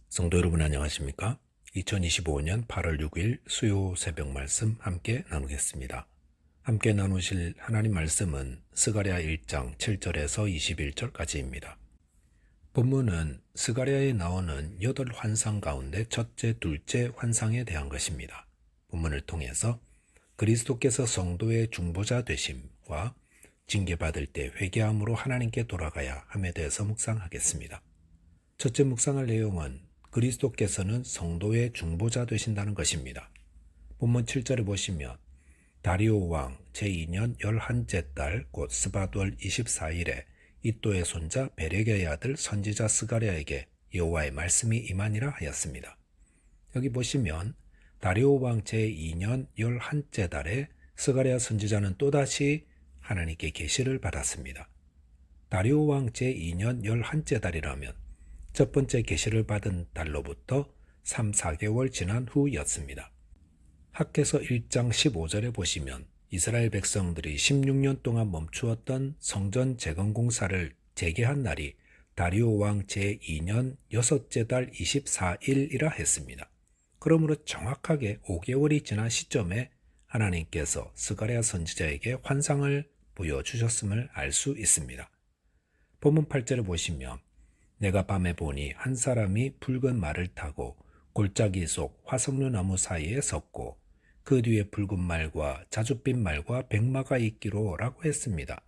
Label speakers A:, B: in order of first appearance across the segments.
A: 성도 여러분 안녕하십니까? 2025년 8월 6일 수요 새벽 말씀 함께 나누겠습니다. 함께 나누실 하나님 말씀은 스가랴 1장 7절에서 21절까지입니다. 본문은 스가랴에 나오는 8환상 가운데 첫째, 둘째 환상에 대한 것입니다. 본문을 통해서 그리스도께서 성도의 중보자 되심과 징계받을 때 회개함으로 하나님께 돌아가야 함에 대해서 묵상하겠습니다. 첫째 묵상할 내용은 그리스도께서는 성도의 중보자 되신다는 것입니다. 본문 7절에 보시면 다리오 왕 제2년 11째 달 곧 스바돌 24일에 이또의 손자 베레게의 아들 선지자 스가랴에게 여호와의 말씀이 임하니라 하였습니다. 여기 보시면 다리오 왕 제2년 11째 달에 스가랴 선지자는 또다시 하나님께 계시를 받았습니다. 다리오 왕 제2년 11째 달이라면 첫 번째 계시를 받은 달로부터 3, 4개월 지난 후였습니다. 학개서 1장 15절에 보시면 이스라엘 백성들이 16년 동안 멈추었던 성전 재건 공사를 재개한 날이 다리오 왕 제2년 6째 달 24일이라 했습니다. 그러므로 정확하게 5개월이 지난 시점에 하나님께서 스가랴 선지자에게 환상을 보여주셨음을 알 수 있습니다. 본문 8절에 보시면 내가 밤에 보니 한 사람이 붉은 말을 타고 골짜기 속 화석류 나무 사이에 섰고 그 뒤에 붉은 말과 자줏빛 말과 백마가 있기로 라고 했습니다.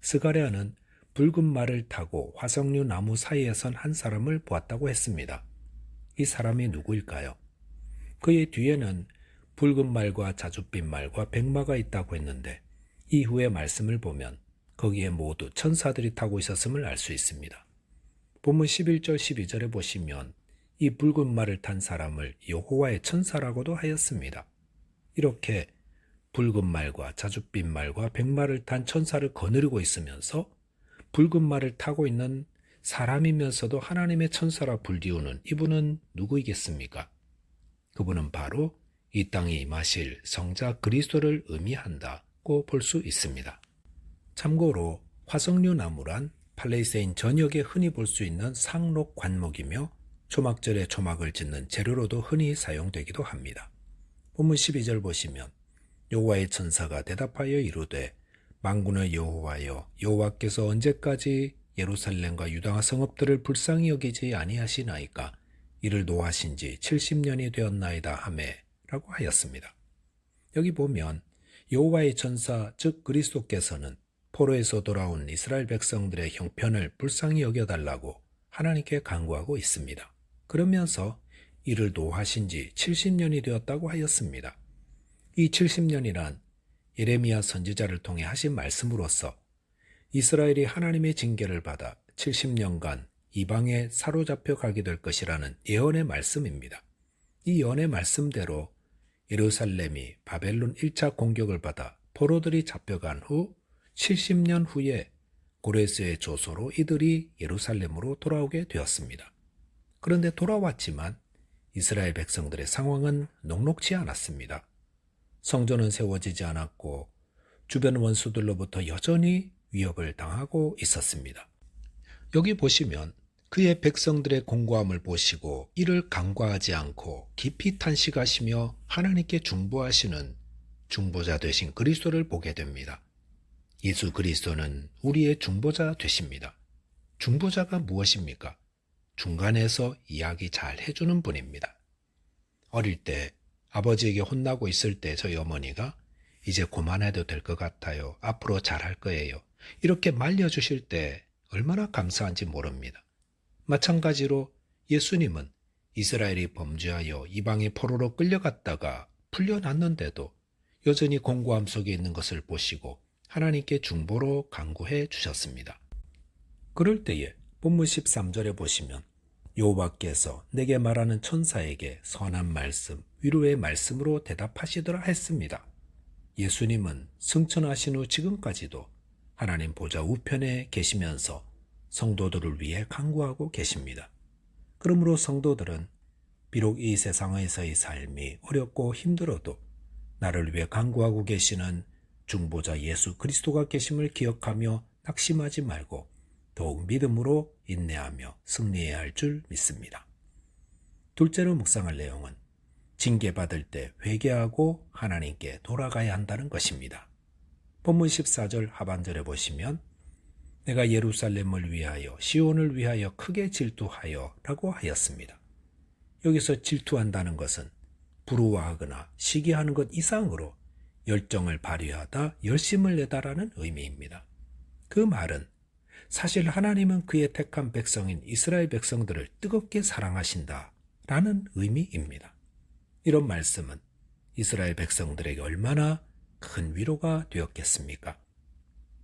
A: 스가랴는 붉은 말을 타고 화석류 나무 사이에 선 한 사람을 보았다고 했습니다. 이 사람이 누구일까요? 그의 뒤에는 붉은 말과 자줏빛 말과 백마가 있다고 했는데 이후의 말씀을 보면 거기에 모두 천사들이 타고 있었음을 알 수 있습니다. 본문 11절 12절에 보시면 이 붉은 말을 탄 사람을 여호와의 천사라고도 하였습니다. 이렇게 붉은 말과 자줏빛 말과 백마를 탄 천사를 거느리고 있으면서 붉은 말을 타고 있는 사람이면서도 하나님의 천사라 불리우는 이분은 누구이겠습니까? 그분은 바로 이 땅에 임하실 성자 그리스도를 의미한다고 볼 수 있습니다. 참고로 화석류 나무란 팔레스타인 전역에 흔히 볼 수 있는 상록 관목이며 초막절에 초막을 짓는 재료로도 흔히 사용되기도 합니다. 본문 12절 보시면 여호와의 천사가 대답하여 이르되 만군의 여호와여 여호와께서 언제까지 예루살렘과 유다 성읍들을 불쌍히 여기지 아니하시나이까 이를 노하신 지 70년이 되었나이다 하매 라고 하였습니다. 여기 보면 여호와의 천사 즉 그리스도께서는 포로에서 돌아온 이스라엘 백성들의 형편을 불쌍히 여겨달라고 하나님께 간구하고 있습니다. 그러면서 이를 노하신 지 70년이 되었다고 하였습니다. 이 70년이란 예레미야 선지자를 통해 하신 말씀으로서 이스라엘이 하나님의 징계를 받아 70년간 이방에 사로잡혀 가게 될 것이라는 예언의 말씀입니다. 이 예언의 말씀대로 예루살렘이 바벨론 1차 공격을 받아 포로들이 잡혀간 후 70년 후에 고레스의 조소로 이들이 예루살렘으로 돌아오게 되었습니다. 그런데 돌아왔지만 이스라엘 백성들의 상황은 녹록지 않았습니다. 성전은 세워지지 않았고 주변 원수들로부터 여전히 위협을 당하고 있었습니다. 여기 보시면 그의 백성들의 공고함을 보시고 이를 간과하지 않고 깊이 탄식하시며 하나님께 중보하시는 중보자 되신 그리스도를 보게 됩니다. 예수 그리스도는 우리의 중보자 되십니다. 중보자가 무엇입니까? 중간에서 이야기 잘 해주는 분입니다. 어릴 때 아버지에게 혼나고 있을 때 저희 어머니가 이제 그만해도 될 것 같아요. 앞으로 잘할 거예요. 이렇게 말려주실 때 얼마나 감사한지 모릅니다. 마찬가지로 예수님은 이스라엘이 범죄하여 이방의 포로로 끌려갔다가 풀려났는데도 여전히 공고함 속에 있는 것을 보시고 하나님께 중보로 간구해 주셨습니다. 그럴 때에 본문 13절에 보시면 여호와께서 내게 말하는 천사에게 선한 말씀, 위로의 말씀으로 대답하시더라 했습니다. 예수님은 승천하신 후 지금까지도 하나님 보좌 우편에 계시면서 성도들을 위해 간구하고 계십니다. 그러므로 성도들은 비록 이 세상에서의 삶이 어렵고 힘들어도 나를 위해 간구하고 계시는 중보자 예수 그리스도가 계심을 기억하며 낙심하지 말고 더욱 믿음으로 인내하며 승리해야 할 줄 믿습니다. 둘째로 묵상할 내용은 징계받을 때 회개하고 하나님께 돌아가야 한다는 것입니다. 본문 14절 하반절에 보시면 내가 예루살렘을 위하여 시온을 위하여 크게 질투하여 라고 하였습니다. 여기서 질투한다는 것은 부러워하거나 시기하는 것 이상으로 열정을 발휘하다 열심을 내다라는 의미입니다. 그 말은 사실 하나님은 그의 택한 백성인 이스라엘 백성들을 뜨겁게 사랑하신다 라는 의미입니다. 이런 말씀은 이스라엘 백성들에게 얼마나 큰 위로가 되었겠습니까?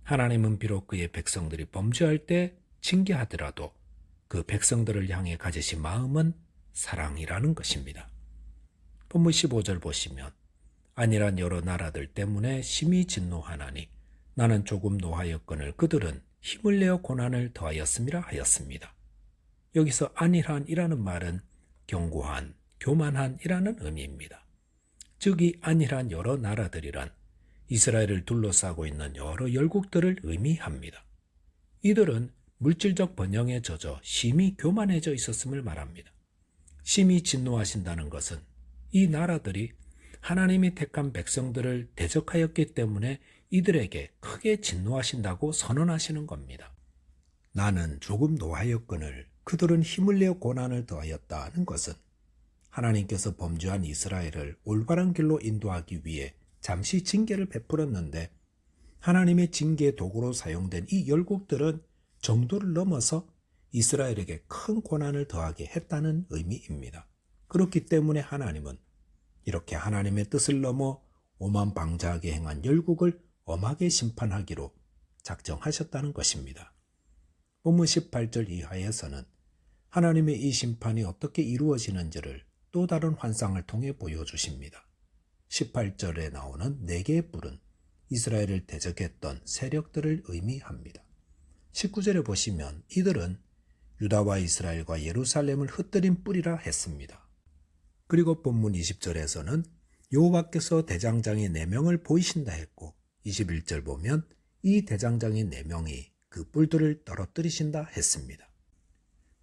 A: 하나님은 비록 그의 백성들이 범죄할 때 징계하더라도 그 백성들을 향해 가지신 마음은 사랑이라는 것입니다. 본문 15절 보시면 안일한 여러 나라들 때문에 심히 진노하나니 나는 조금 노하였거늘 그들은 힘을 내어 고난을 더하였음이라 하였습니다. 여기서 안일한이라는 말은 견고한, 교만한이라는 의미입니다. 즉 이 안일한 여러 나라들이란 이스라엘을 둘러싸고 있는 여러 열국들을 의미합니다. 이들은 물질적 번영에 젖어 심히 교만해져 있었음을 말합니다. 심히 진노하신다는 것은 이 나라들이 하나님이 택한 백성들을 대적하였기 때문에 이들에게 크게 진노하신다고 선언하시는 겁니다. 나는 조금 노하였거늘 그들은 힘을 내어 고난을 더하였다는 것은 하나님께서 범죄한 이스라엘을 올바른 길로 인도하기 위해 잠시 징계를 베풀었는데 하나님의 징계의 도구로 사용된 이 열국들은 정도를 넘어서 이스라엘에게 큰 고난을 더하게 했다는 의미입니다. 그렇기 때문에 하나님은 이렇게 하나님의 뜻을 넘어 오만방자하게 행한 열국을 엄하게 심판하기로 작정하셨다는 것입니다. 본문 18절 이하에서는 하나님의 이 심판이 어떻게 이루어지는지를 또 다른 환상을 통해 보여주십니다. 18절에 나오는 4개의 뿔은 이스라엘을 대적했던 세력들을 의미합니다. 19절에 보시면 이들은 유다와 이스라엘과 예루살렘을 흩뜨린 뿔이라 했습니다. 그리고 본문 20절에서는 여호와께서 대장장이 4명을 보이신다 했고 21절 보면 이 대장장이 4명이 그 뿔들을 떨어뜨리신다 했습니다.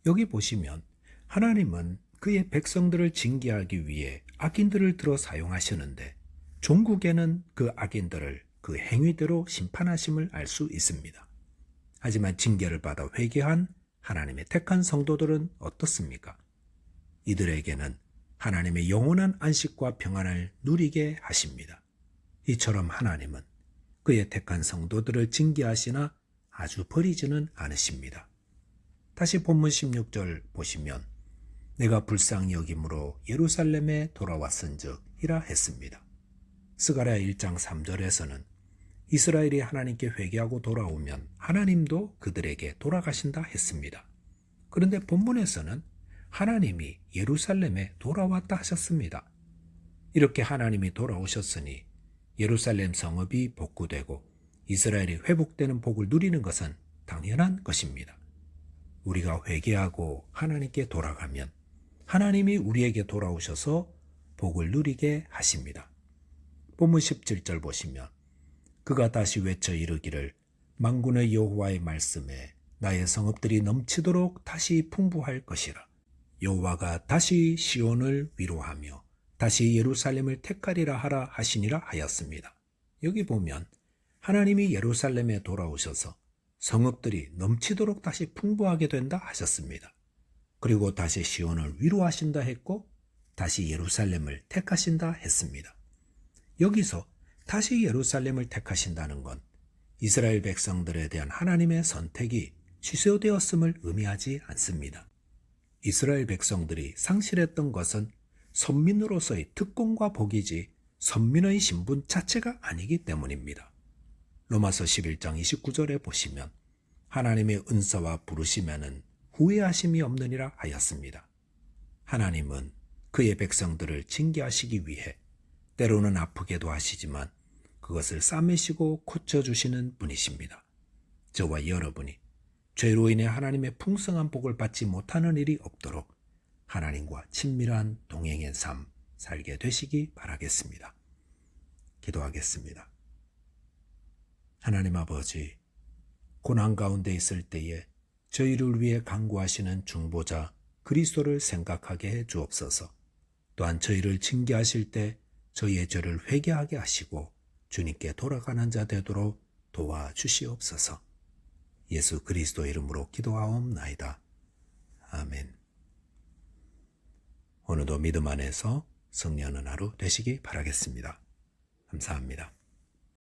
A: 여기 보시면 하나님은 그의 백성들을 징계하기 위해 악인들을 들어 사용하시는데 종국에는 그 악인들을 그 행위대로 심판하심을 알 수 있습니다. 하지만 징계를 받아 회개한 하나님의 택한 성도들은 어떻습니까? 이들에게는 하나님의 영원한 안식과 평안을 누리게 하십니다. 이처럼 하나님은 그의 택한 성도들을 징계하시나 아주 버리지는 않으십니다. 다시 본문 16절 보시면 내가 불쌍히 여김으로 예루살렘에 돌아왔은즉 이라 했습니다. 스가랴 1장 3절에서는 이스라엘이 하나님께 회개하고 돌아오면 하나님도 그들에게 돌아가신다 했습니다. 그런데 본문에서는 하나님이 예루살렘에 돌아왔다 하셨습니다. 이렇게 하나님이 돌아오셨으니 예루살렘 성읍이 복구되고 이스라엘이 회복되는 복을 누리는 것은 당연한 것입니다. 우리가 회개하고 하나님께 돌아가면 하나님이 우리에게 돌아오셔서 복을 누리게 하십니다. 본문 17절 보시면 그가 다시 외쳐 이르기를 만군의 여호와의 말씀에 나의 성읍들이 넘치도록 다시 풍부할 것이라. 여호와가 다시 시온을 위로하며 다시 예루살렘을 택하리라 하라 하시니라 하였습니다. 여기 보면 하나님이 예루살렘에 돌아오셔서 성읍들이 넘치도록 다시 풍부하게 된다 하셨습니다. 그리고 다시 시온을 위로하신다 했고 다시 예루살렘을 택하신다 했습니다. 여기서 다시 예루살렘을 택하신다는 건 이스라엘 백성들에 대한 하나님의 선택이 취소되었음을 의미하지 않습니다. 이스라엘 백성들이 상실했던 것은 선민으로서의 특권과 복이지 선민의 신분 자체가 아니기 때문입니다. 로마서 11장 29절에 보시면 하나님의 은사와 부르심에는 후회하심이 없느니라 하였습니다. 하나님은 그의 백성들을 징계하시기 위해 때로는 아프게도 하시지만 그것을 싸매시고 고쳐주시는 분이십니다. 저와 여러분이 죄로 인해 하나님의 풍성한 복을 받지 못하는 일이 없도록 하나님과 친밀한 동행의 삶 살게 되시기 바라겠습니다. 기도하겠습니다. 하나님 아버지, 고난 가운데 있을 때에 저희를 위해 간구하시는 중보자 그리스도를 생각하게 해 주옵소서. 또한 저희를 징계하실 때 저희의 죄를 회개하게 하시고 주님께 돌아가는 자 되도록 도와주시옵소서. 예수 그리스도 이름으로 기도하옵나이다. 아멘. 오늘도 믿음 안에서 승리하는 하루 되시기 바라겠습니다. 감사합니다.